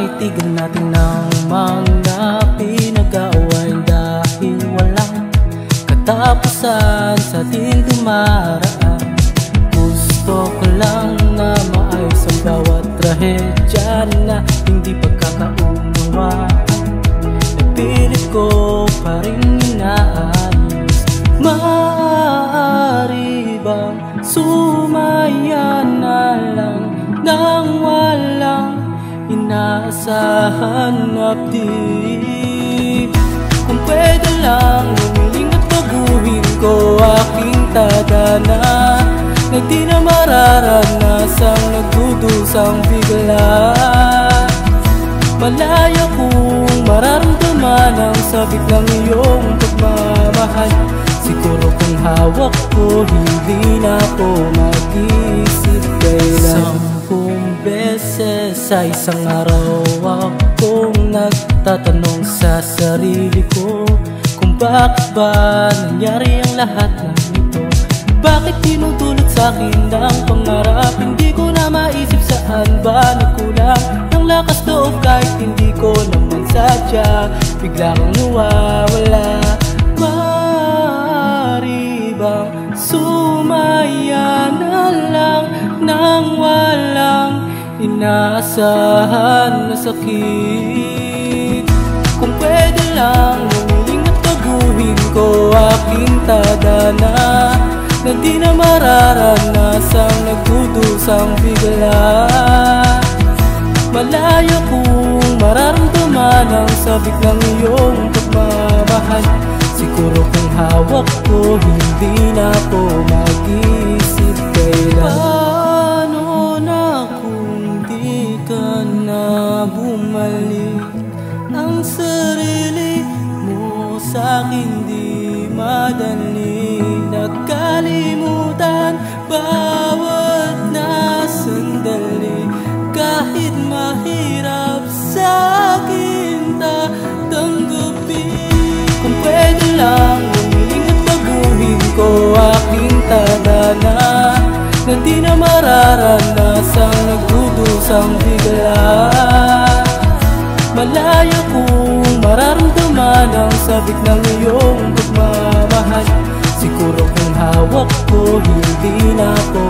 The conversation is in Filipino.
itigil natin ang mga pinag-aawayan dahil walang katapusan sa ating dumaraan. Gusto ko lang na maayos ang bawat trahedya na hindi pagkakaunawaan. Napilit ko pa rin inaayos. Maaari bang sumaya na lang nang walang inaasahan update? Kung pwede lang, lumiling at baguhin ko aking tadhana na di na mararanasang nagdudusang bigla. Malaya kong mararamdaman ang sabik ng iyong pagmamahal. Siguro kung hawak ko, hindi na ako mag-isip kailan. 10 beses sa isang araw akong nagtatanong sa sarili ko kung bakit ba nangyari ang lahat ng ito. Bakit tinutulot sa'kin ang pangarap? Hindi ko na maisip saan ba nagkulang ng lakas loob kahit hindi ko naman sadya. Bigla kang nawawala. Maaari bang sumaya na lang nang walang inaasahan na sakit? Kung pwede lang, lumiling at baguhin ko aking tadhana na di na mararanasang nagdudusang bigla. Malaya kong mararamdaman ang sabik ng iyong pagmamahal. Siguro kung hawak ko, hindi na ako mag-isip kailan. Paano na kung di ka na bumalik? Ang sarili mo sa'kin di madali. Nagkalimutan bawat na sandali. Kahit mahirap sa'kin tatanggapin. Kung pwede lang, lumiling at baguhin ko aking tadhana na di na mararanasang nagdudusang bigla. Malaya kong mararamdaman ang sabik ng iyong pagmamahal. Siguro kung hawak ko, hindi na ako